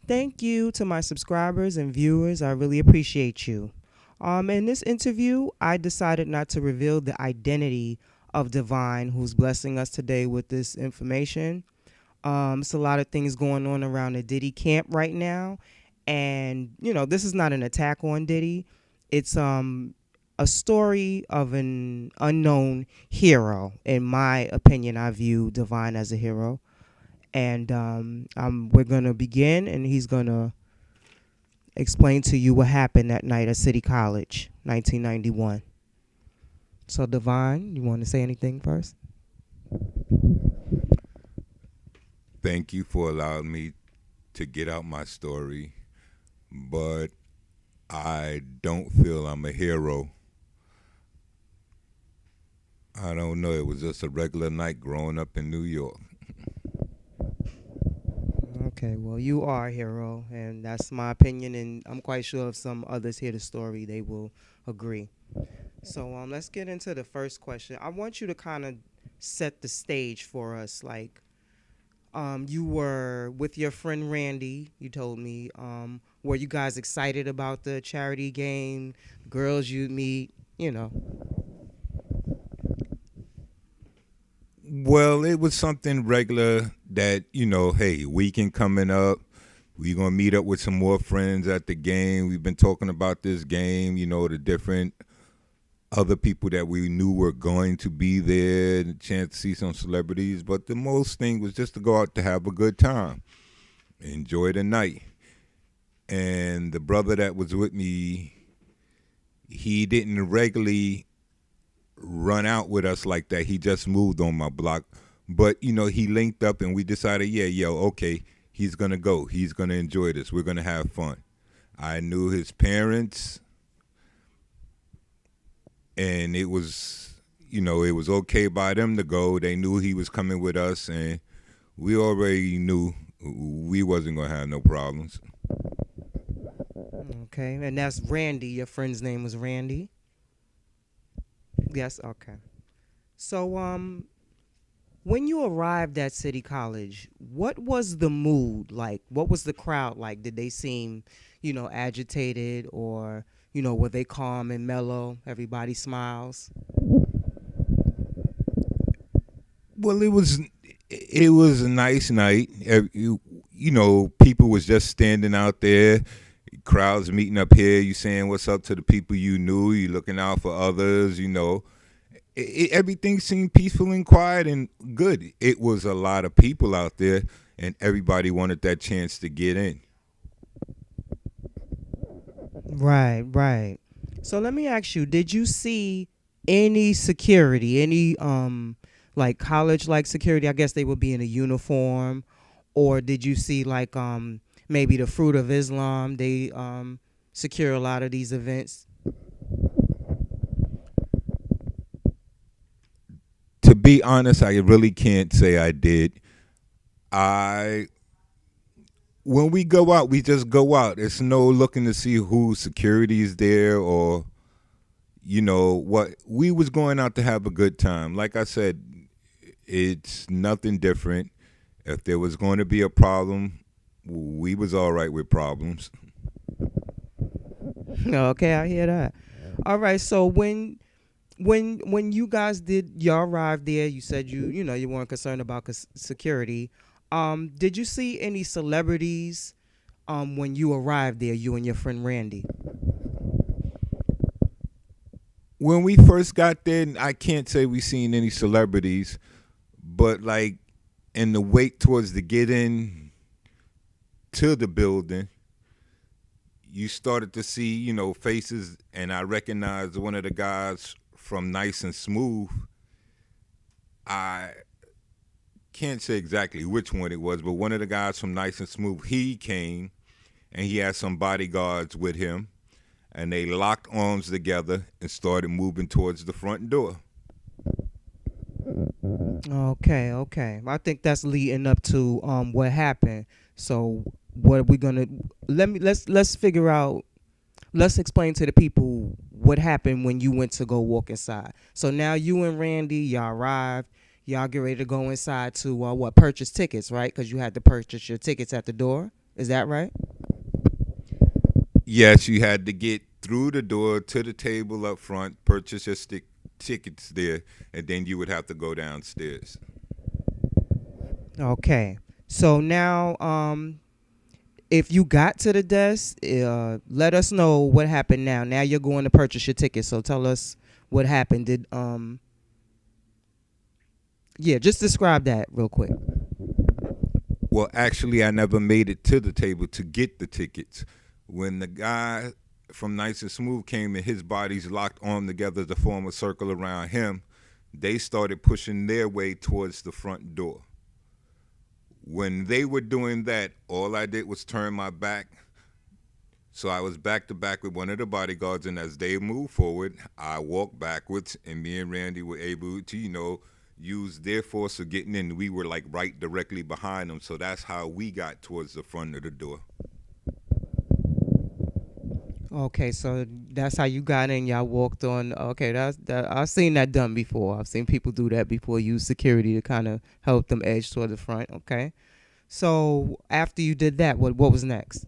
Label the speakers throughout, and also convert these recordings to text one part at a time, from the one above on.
Speaker 1: Thank you to my subscribers and viewers. I really appreciate you. In this interview, I decided not to reveal the identity of Divine, who's blessing us today with this information. It's a lot of things going on around the Diddy camp right now, and this is not an attack on Diddy. It's a story of an unknown hero. In my opinion, I view Divine as a hero, and we're gonna begin, and he's gonna explain to you what happened that night at City College, 1991. So, Divine, you want to say anything first?
Speaker 2: Thank you for allowing me to get out my story, but I don't feel I'm a hero. I don't know. It was just a regular night growing up in New York.
Speaker 1: Okay, well, you are a hero, and that's my opinion, and I'm quite sure if some others hear the story, they will agree. So, let's get into the first question. I want you to kind of set the stage for us. Like, you were with your friend Randy. You told me. Were you guys excited about the charity game? Girls you meet, you know.
Speaker 2: Well, it was something regular that, hey, weekend coming up. We're going to meet up with some more friends at the game. We've been talking about this game, the different other people that we knew were going to be there, the chance to see some celebrities. But the most thing was just to go out to have a good time, enjoy the night. And the brother that was with me, he didn't regularly run out with us like that. He just moved on my block. But, he linked up and we decided, okay, he's going to go. He's going to enjoy this. We're going to have fun. I knew his parents, and it was, it was okay by them to go. They knew he was coming with us, and we already knew we wasn't going to have no problems.
Speaker 1: Okay, and that's Randy. Your friend's name was Randy. Yes. Okay. So, when you arrived at City College, what was the mood like? What was the crowd like? Did they seem, agitated, or were they calm and mellow? Everybody smiles.
Speaker 2: Well, it was a nice night. People was just standing out there, crowds meeting up here. You saying what's up to the people you knew. You looking out for others. Everything seemed peaceful and quiet and good. It was a lot of people out there, and everybody wanted that chance to get in.
Speaker 1: Right, right. So let me ask you, did you see any security, any like college like security? I guess they would be in a uniform, or did you see like maybe the Fruit of Islam? They secure a lot of these events.
Speaker 2: To be honest, I really can't say I did. I When we go out, we just go out. It's no looking to see who security is there or what. We was going out to have a good time. Like I said, it's nothing different. If there was going to be a problem, we was all right with problems.
Speaker 1: Okay, I hear that. All right, so when you guys did y'all arrived there, you said you weren't concerned about security. Did you see any celebrities when you arrived there, you and your friend Randy?
Speaker 2: When we first got there, I can't say we seen any celebrities, but like in the wait towards the get in to the building, you started to see, faces, and I recognized one of the guys from Nice and Smooth. I can't say exactly which one it was, but one of the guys from Nice and Smooth, he came and he had some bodyguards with him, and they locked arms together and started moving towards the front door.
Speaker 1: Okay, okay. I think that's leading up to what happened. So what are we gonna let's figure out. Let's explain to the people what happened when you went to go walk inside. So now you and Randy, y'all arrived. Y'all get ready to go inside to what, purchase tickets, right? Because you had to purchase your tickets at the door. Is that right?
Speaker 2: Yes, you had to get through the door to the table up front, purchase your tickets there, and then you would have to go downstairs.
Speaker 1: Okay. So now, if you got to the desk, let us know what happened. Now you're going to purchase your ticket. So tell us what happened. Yeah, just describe that real quick.
Speaker 2: Well, actually, I never made it to the table to get the tickets. When the guy from Nice and Smooth came and his bodies locked on together to form a circle around him, they started pushing their way towards the front door. When they were doing that, all I did was turn my back. So I was back to back with one of the bodyguards, and as they moved forward, I walked backwards, and me and Randy were able to, use their force of getting in. We were like right directly behind them, so that's how we got towards the front of the door.
Speaker 1: Okay, so that's how you got in. Y'all walked on. Okay, that. I've seen that done before. I've seen people do that before. Use security to kind of help them edge toward the front. Okay, so after you did that, what was next?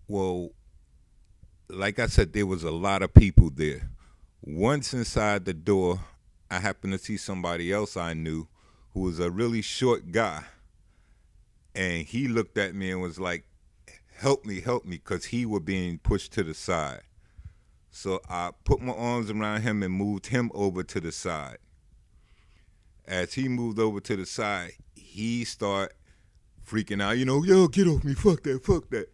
Speaker 2: Well, like I said, there was a lot of people there. Once inside the door, I happened to see somebody else I knew who was a really short guy. And he looked at me and was like, help me, because he was being pushed to the side. So I put my arms around him and moved him over to the side. As he moved over to the side, he started freaking out, yo, get off me, fuck that, fuck that.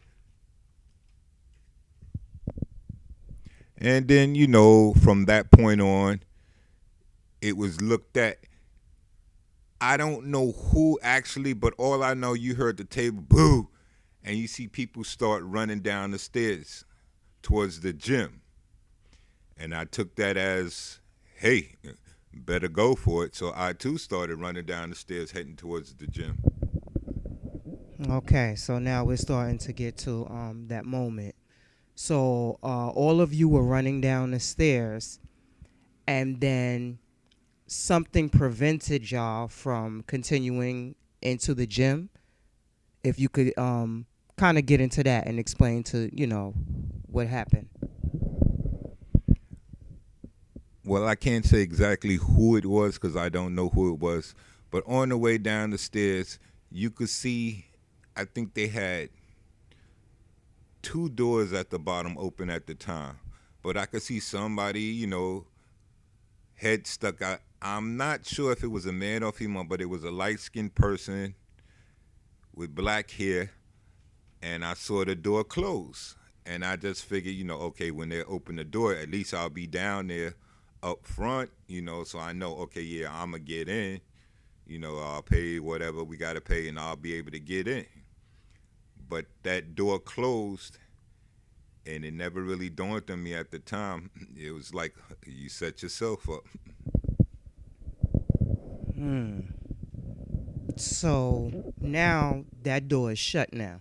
Speaker 2: And then, from that point on, it was looked at. I don't know who actually, but all I know, you heard the table, boo, and you see people start running down the stairs towards the gym. And I took that as, hey, better go for it. So I too started running down the stairs heading towards the gym.
Speaker 1: Okay, so now we're starting to get to that moment. So all of you were running down the stairs, and then something prevented y'all from continuing into the gym. If you could kind of get into that and explain to what happened.
Speaker 2: Well, I can't say exactly who it was because I don't know who it was. But on the way down the stairs, you could see, I think they had two doors at the bottom open at the time. But I could see somebody, head stuck out. I'm not sure if it was a man or female, but it was a light-skinned person with black hair, and I saw the door close. And I just figured, okay, when they open the door, at least I'll be down there up front, so I know, okay, yeah, I'm going to get in. I'll pay whatever we got to pay, and I'll be able to get in. But that door closed, and it never really dawned on me at the time. It was like you set yourself up.
Speaker 1: So now that door is shut now.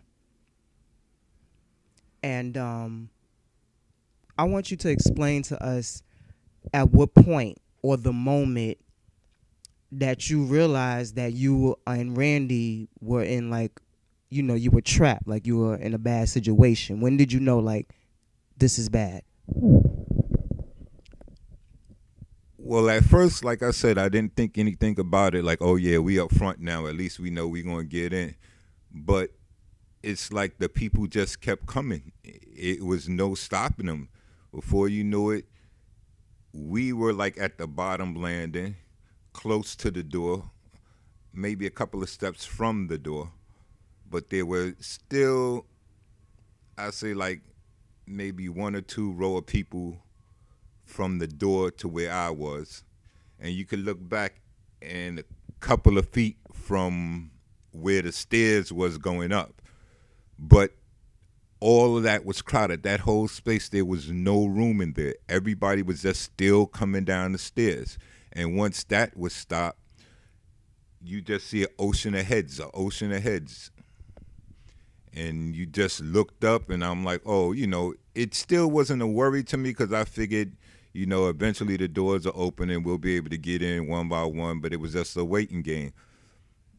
Speaker 1: And I want you to explain to us at what point or the moment that you realized that you and Randy were in you were trapped, like you were in a bad situation. When did you know this is bad?
Speaker 2: Well, at first, like I said, I didn't think anything about it. Like, oh yeah, we up front now. At least we know we gonna get in. But it's like the people just kept coming. It was no stopping them. Before you knew it, we were like at the bottom landing, close to the door, maybe a couple of steps from the door. But there were still, I say, like maybe one or two row of people from the door to where I was. And you could look back and a couple of feet from where the stairs was going up. But all of that was crowded. That whole space, there was no room in there. Everybody was just still coming down the stairs. And once that was stopped, you just see an ocean of heads. And you just looked up, and I'm like, oh, it still wasn't a worry to me because I figured, eventually the doors are open and we'll be able to get in one by one, but it was just a waiting game.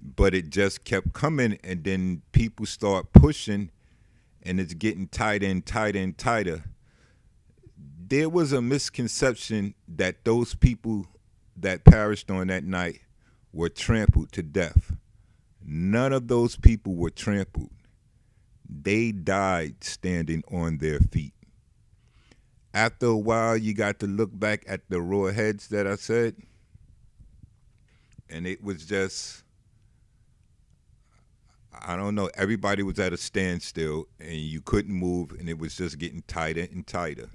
Speaker 2: but it just kept coming, and then people start pushing, and it's getting tighter and tighter and tighter. There was a misconception that those people that perished on that night were trampled to death. None of those people were trampled. They died standing on their feet. After a while, you got to look back at the raw heads that I said, and it was just, I don't know, everybody was at a standstill, and you couldn't move, and it was just getting tighter and tighter.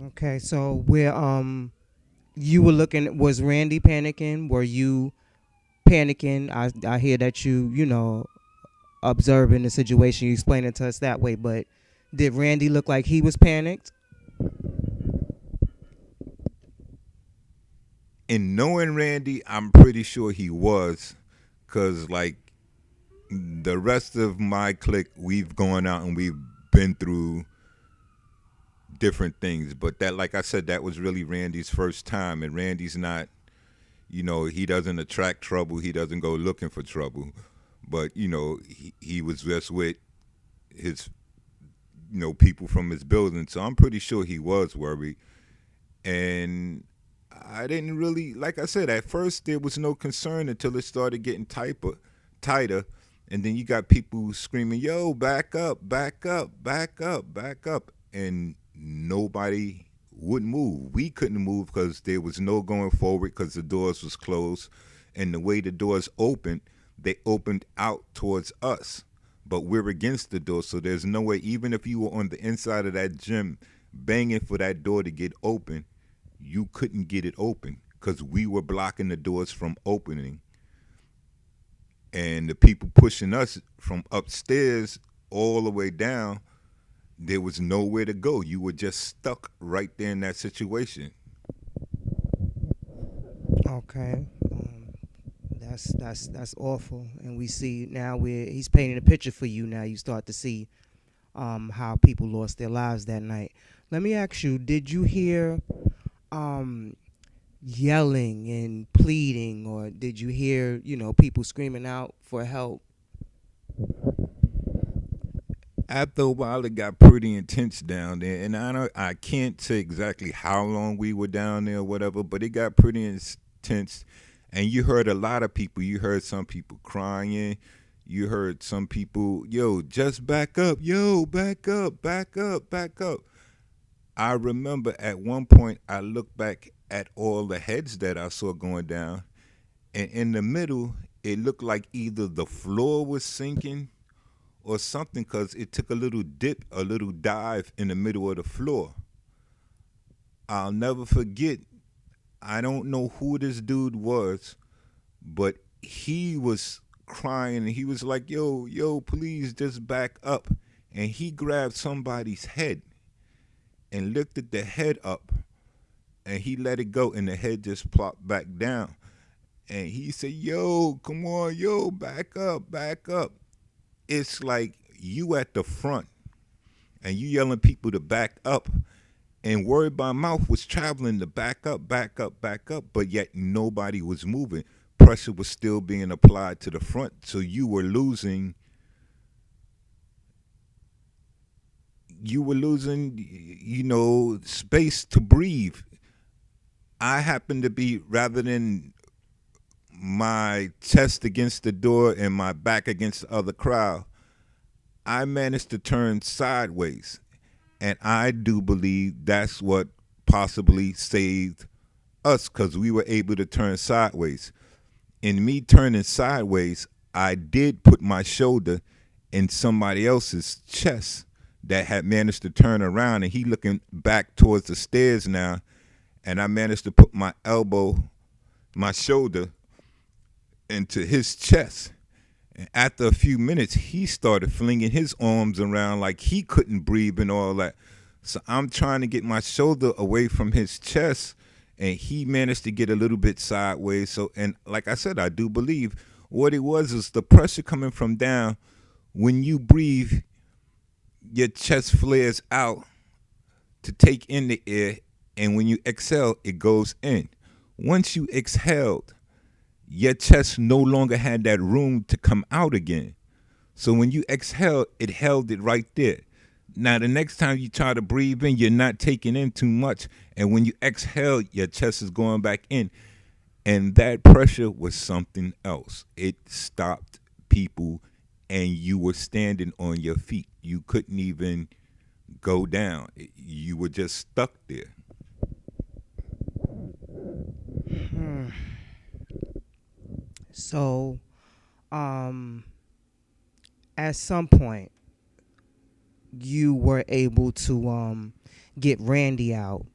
Speaker 1: Okay, so where you were looking, was Randy panicking? Were you panicking? I hear that you know, observing the situation, you explain it to us that way, but did Randy look like he was panicked?
Speaker 2: And knowing Randy, I'm pretty sure he was, because, like, the rest of my clique, we've gone out and we've been through different things. But that, like I said, that was really Randy's first time. And Randy's not, he doesn't attract trouble. He doesn't go looking for trouble. But, he was just with his, people from his building. So I'm pretty sure he was worried. And I didn't really, like I said, at first there was no concern until it started getting tighter. And then you got people screaming, yo, back up, back up, back up, back up. And nobody would move. We couldn't move because there was no going forward because the doors was closed. And the way the doors opened, they opened out towards us. But we're against the door, so there's no way, even if you were on the inside of that gym banging for that door to get open, you couldn't get it open because we were blocking the doors from opening. And the people pushing us from upstairs all the way down, there was nowhere to go. You were just stuck right there in that situation.
Speaker 1: Okay, that's awful. And we see now where he's painting a picture for you. Now you start to see how people lost their lives that night. Let me ask you: did you hear yelling and pleading, or did you hear people screaming out for help?
Speaker 2: After a while, it got pretty intense down there, and I can't say exactly how long we were down there or whatever, but it got pretty intense, and you heard a lot of people. You heard some people crying. You heard some people, yo, just back up, yo, back up, back up, back up. I remember at one point I looked back at all the heads that I saw going down, and in the middle, it looked like either the floor was sinking or something because it took a little dip, a little dive in the middle of the floor. I'll never forget, I don't know who this dude was, but he was crying and he was like, yo, yo, please just back up. And he grabbed somebody's head and lifted the head up and he let it go and the head just plopped back down. And he said, yo, come on, yo, back up, back up. It's like you at the front and you yelling people to back up, and word by mouth was traveling to back up, back up, back up, but yet nobody was moving. Pressure was still being applied to the front, so you were losing, space to breathe. I happened to be, rather than my chest against the door and my back against the other crowd, I managed to turn sideways. And I do believe that's what possibly saved us because we were able to turn sideways. In me turning sideways, I did put my shoulder in somebody else's chest that had managed to turn around, and he looking back towards the stairs now, and I managed to put my shoulder into his chest. And after a few minutes, he started flinging his arms around like he couldn't breathe and all that. So I'm trying to get my shoulder away from his chest, and he managed to get a little bit sideways. So, and like I said, I do believe what it was is the pressure coming from down. When you breathe, your chest flares out to take in the air, and when you exhale, it goes in. Once you exhaled, your chest no longer had that room to come out again. So when you exhale, it held it right there. Now, the next time you try to breathe in, you're not taking in too much. And when you exhale, your chest is going back in. And that pressure was something else. It stopped people, and you were standing on your feet. You couldn't even go down. You were just stuck there.
Speaker 1: So, um, at some point, you were able to get Randy out.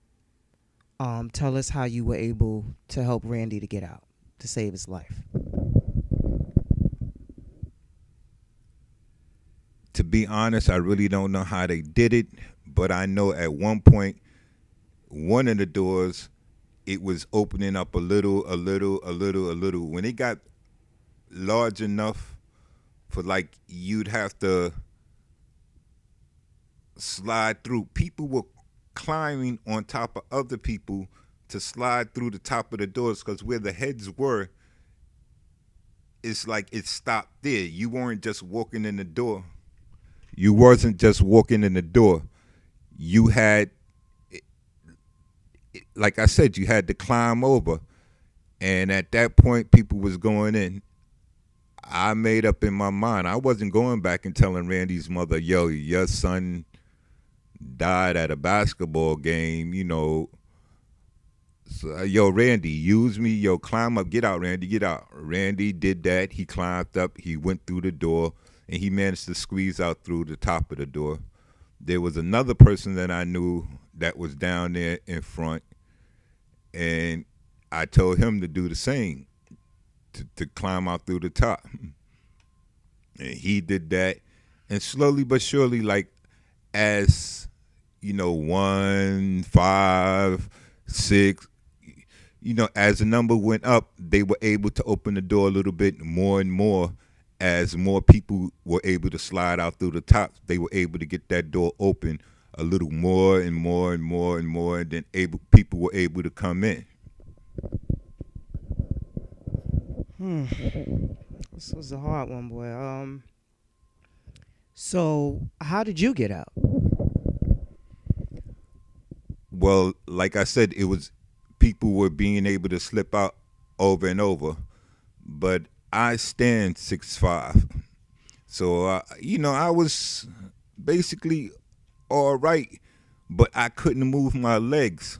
Speaker 1: Tell us how you were able to help Randy to get out to save his life.
Speaker 2: To be honest, I really don't know how they did it, but I know at one point, one of the doors, it was opening up a little, a little, a little, a little. When it got large enough for like you'd have to slide through, people were climbing on top of other people to slide through the top of the doors because where the heads were, it's like it stopped there. You weren't just walking in the door. You wasn't just walking in the door. You had, like I said, you had to climb over. And at that point, people was going in. I made up in my mind. I wasn't going back and telling Randy's mother, yo, your son died at a basketball game, you know. So, yo, Randy, use me. Yo, climb up. Get out, Randy. Get out. Randy did that. He climbed up. He went through the door, and he managed to squeeze out through the top of the door. There was another person that I knew that was down there in front, and I told him to do the same, to climb out through the top. And he did that. And slowly but surely, like, as, you know, 1, 5, 6, you know, as the number went up, they were able to open the door a little bit more and more. As more people were able to slide out through the top, they were able to get that door open a little more and more and more and more, and then people were able to come in.
Speaker 1: This was a hard one, boy. So how did you get out?
Speaker 2: Well, like I said, it was people were being able to slip out over and over, but I stand 6'5", so you know, I was basically all right, but I couldn't move my legs.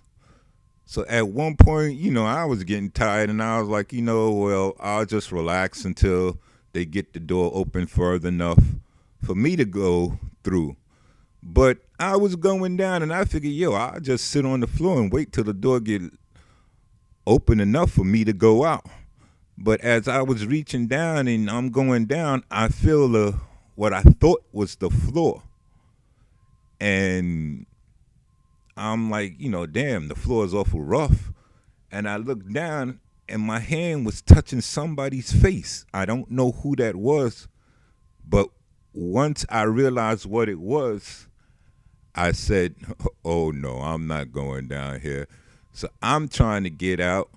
Speaker 2: So at one point, you know, I was getting tired, and I was like, you know, well, I'll just relax until they get the door open further enough for me to go through. But I was going down, and I figured, yo, I'll just sit on the floor and wait till the door get open enough for me to go out. But as I was reaching down and I'm going down, I feel what I thought was the floor. And I'm like, you know, damn, the floor is awful rough. And I looked down, and my hand was touching somebody's face. I don't know who that was, but once I realized what it was, I said, oh no, I'm not going down here. So I'm trying to get out,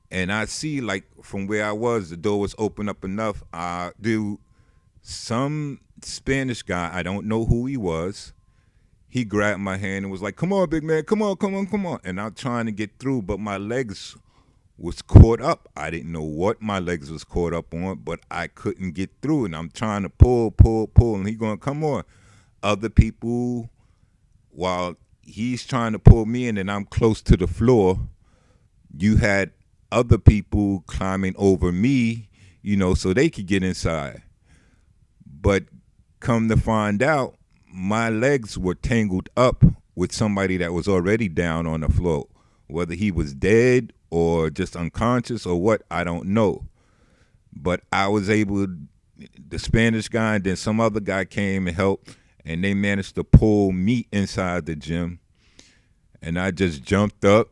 Speaker 2: and I see, like, from where I was, the door was open up enough. Some Spanish guy, I don't know who he was, he grabbed my hand and was like, come on, big man, come on, come on, come on. And I'm trying to get through, but my legs was caught up. I didn't know what my legs was caught up on, but I couldn't get through. And I'm trying to pull, and he going, come on. Other people, while he's trying to pull me in and I'm close to the floor, you had other people climbing over me, you know, so they could get inside. But come to find out, my legs were tangled up with somebody that was already down on the floor. Whether he was dead or just unconscious or what, I don't know. But I was able, the Spanish guy and then some other guy came and helped, and they managed to pull me inside the gym. And I just jumped up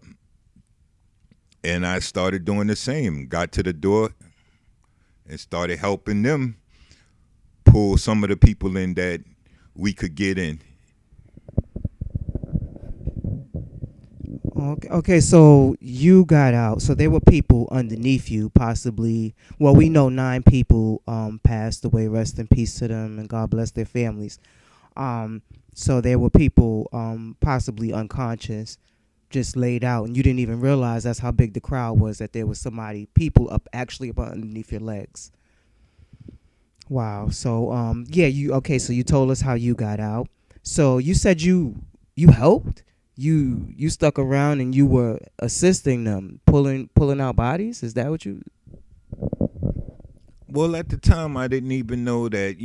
Speaker 2: and I started doing the same. Got to the door and started helping them pull some of the people in that we could get in.
Speaker 1: Okay, so you got out. So there were people underneath you, possibly. Well, we know 9 people passed away. Rest in peace to them, and God bless their families. Um, so there were people possibly unconscious, just laid out, and you didn't even realize that's how big the crowd was. That there was people up actually up underneath your legs. Wow. So yeah, you okay? So you told us how you got out. So you said you helped. You stuck around and you were assisting them pulling out bodies. Is that what you?
Speaker 2: Well, at the time, I didn't even know that,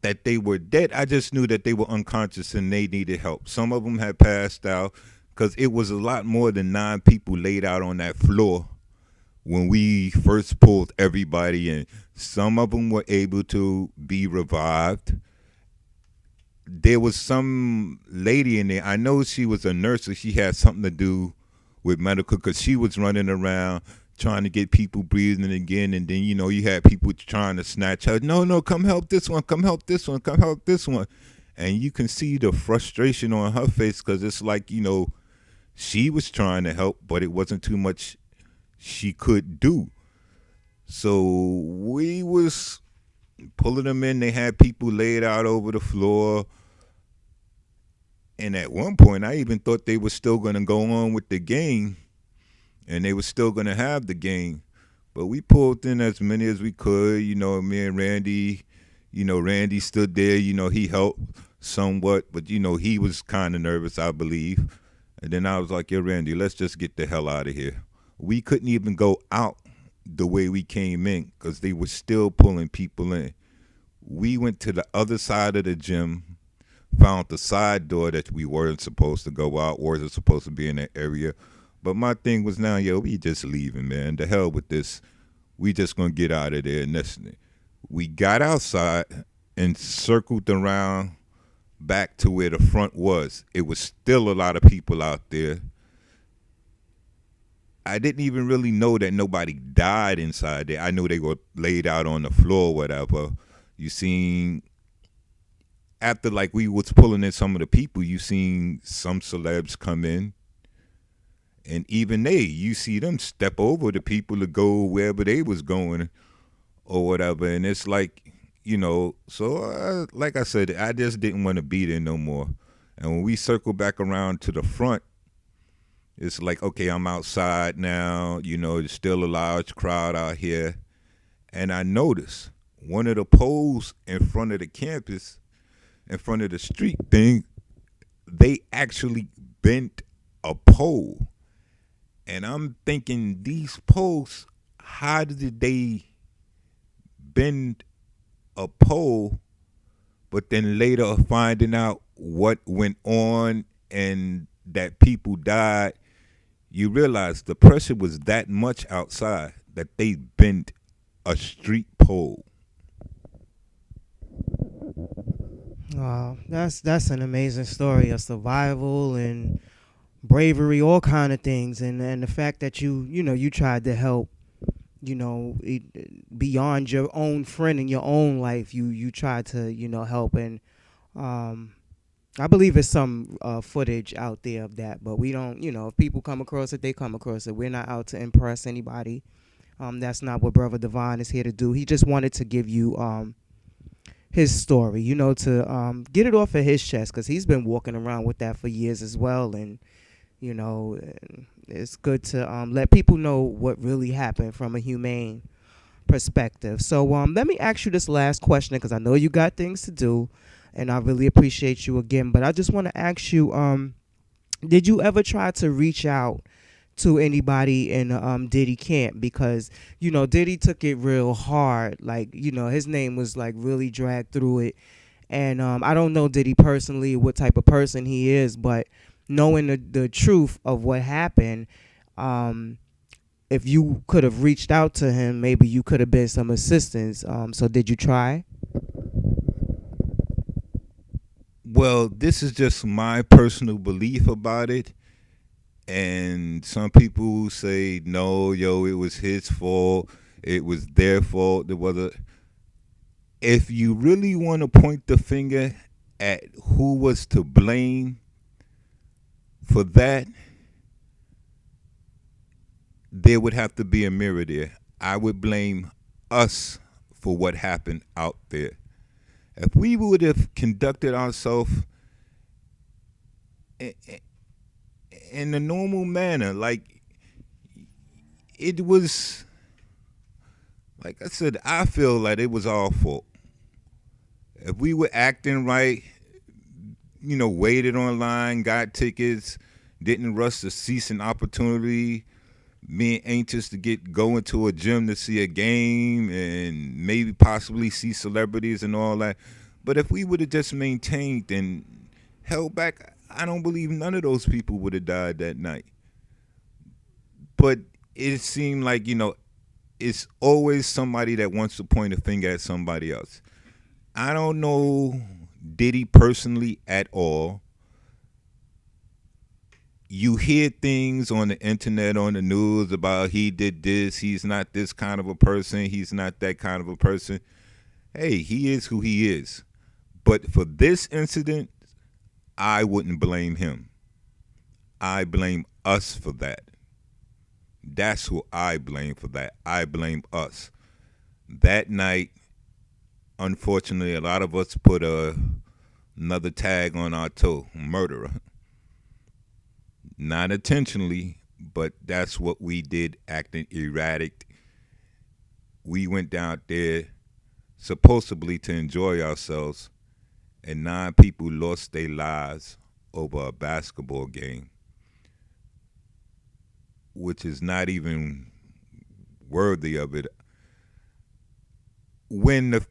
Speaker 2: that they were dead. I just knew that they were unconscious and they needed help. Some of them had passed out because it was a lot more than 9 people laid out on that floor when we first pulled everybody in. Some of them were able to be revived. There was some lady in there. I know she was a nurse, so she had something to do with medical because she was running around trying to get people breathing again. And then, you had people trying to snatch her. No, no, come help this one. Come help this one. Come help this one. And you can see the frustration on her face because it's like, she was trying to help, but it wasn't too much she could do. So we was pulling them in. They had people laid out over the floor. And at one point, I even thought they were still going to go on with the game and they were still going to have the game. But we pulled in as many as we could. Me and Randy, Randy stood there. He helped somewhat, but, he was kind of nervous, I believe. And then I was like, yo, Randy, let's just get the hell out of here. We couldn't even go out the way we came in because they were still pulling people in. We went to the other side of the gym, found the side door that we weren't supposed to go out, wasn't supposed to be in that area. But my thing was now, yo, we just leaving, man. The hell with this. We just gonna get out of there. And we got outside and circled around back to where the front was. It was still a lot of people out there. I didn't even really know that nobody died inside there. I knew they were laid out on the floor or whatever. You seen, after like we was pulling in some of the people, you seen some celebs come in. And even you see them step over the people to go wherever they was going or whatever. And it's like, so like I said, I just didn't want to be there no more. And when we circle back around to the front, it's like, okay, I'm outside now. There's still a large crowd out here. And I noticed one of the poles in front of the campus, in front of the street thing, they actually bent a pole. And I'm thinking, these poles, how did they bend a pole, but then later finding out what went on and that people died, you realize the pressure was that much outside that they bent a street pole.
Speaker 1: Wow, that's an amazing story of survival and bravery, all kind of things, and the fact that you tried to help, beyond your own friend in your own life, you tried to help, and um, I believe there's some footage out there of that, but we don't, if people come across it, they come across it. We're not out to impress anybody. That's not what Brother Divine is here to do. He just wanted to give you his story, to get it off of his chest, because he's been walking around with that for years as well, and it's good to let people know what really happened from a humane perspective. So let me ask you this last question, because I know you got things to do, and I really appreciate you again. But I just want to ask you, did you ever try to reach out to anybody in Diddy camp? Because Diddy took it real hard. Like his name was like really dragged through it, and I don't know Diddy personally, what type of person he is, but knowing the truth of what happened, if you could have reached out to him, maybe you could have been some assistance. So did you try?
Speaker 2: Well, this is just my personal belief about it. And some people say, no, yo, it was his fault. It was their fault. There was a. If you really want to point the finger at who was to blame, For that, there would have to be a mirror there. I would blame us for what happened out there. If we would have conducted ourselves in a normal manner, like it was, like I said, I feel like it was our fault. If we were acting right, waited online, got tickets, didn't rush to seize an opportunity, being anxious to go into a gym to see a game and maybe possibly see celebrities and all that. But if we would have just maintained and held back, I don't believe none of those people would have died that night. But it seemed like, it's always somebody that wants to point a finger at somebody else. I don't know Diddy personally at all. You hear things on the internet, on the news about he did this, he's not this kind of a person, he's not that kind of a person. Hey, he is who he is. But for this incident, I wouldn't blame him. I blame us for that. That's who I blame for that. I blame us. That night, unfortunately, a lot of us put another tag on our toe, murderer. Not intentionally, but that's what we did, acting erratic. We went down there supposedly to enjoy ourselves, and 9 people lost their lives over a basketball game, which is not even worthy of it. When the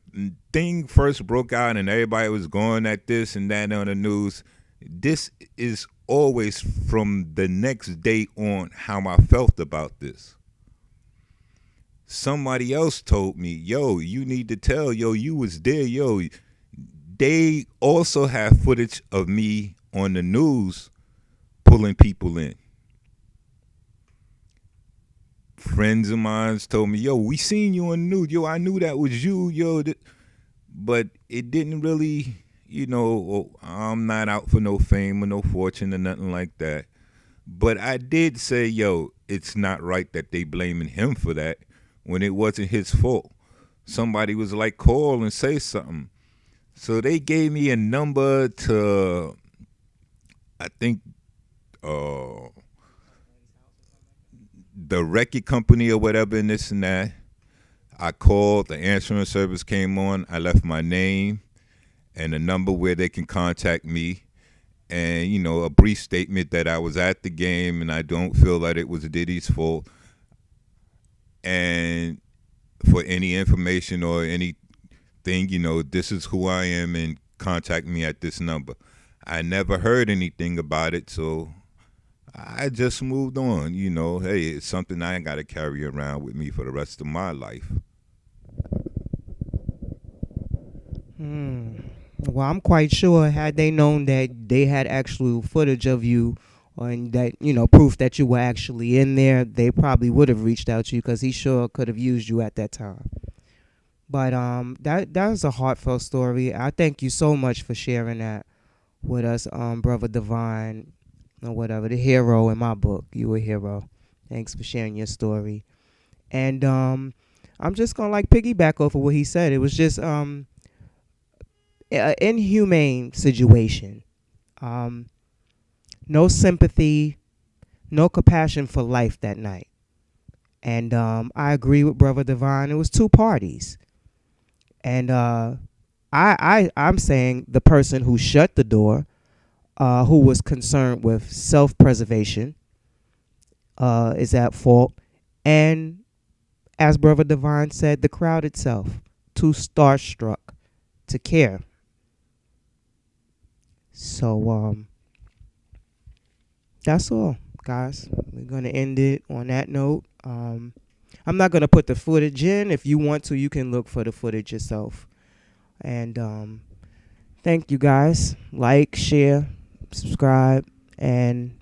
Speaker 2: thing first broke out and everybody was going at this and that on the news, this is always from the next day on how I felt about this. Somebody else told me, yo, you need to tell, yo, you was there, yo. They also have footage of me on the news pulling people in. Friends of mine told me, yo, we seen you on the news. Yo, I knew that was you, yo. But it didn't really, I'm not out for no fame or no fortune or nothing like that. But I did say, yo, it's not right that they blaming him for that when it wasn't his fault. Somebody was like, call and say something. So they gave me a number to, I think, the record company or whatever and this and that. I called, the answering service came on, I left my name and a number where they can contact me and, a brief statement that I was at the game and I don't feel that it was Diddy's fault. And for any information or anything, this is who I am and contact me at this number. I never heard anything about it, so I just moved on. Hey, it's something I ain't got to carry around with me for the rest of my life.
Speaker 1: Well, I'm quite sure had they known that they had actual footage of you and that, proof that you were actually in there, they probably would have reached out to you because he sure could have used you at that time. But that was a heartfelt story. I thank you so much for sharing that with us, Brother Divine, or whatever, the hero in my book. You a hero. Thanks for sharing your story. And I'm just gonna piggyback off of what he said. It was just an inhumane situation. No sympathy, no compassion for life that night. And I agree with Brother Divine. It was 2 parties. And I'm saying the person who shut the door, who was concerned with self-preservation, is at fault. And as Brother Divine said, the crowd itself, too starstruck to care. So that's all, guys. We're going to end it on that note. I'm not going to put the footage in. If you want to, you can look for the footage yourself. And thank you, guys. Like, share, subscribe, and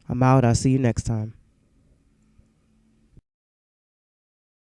Speaker 1: I'm out. I'll see you next time.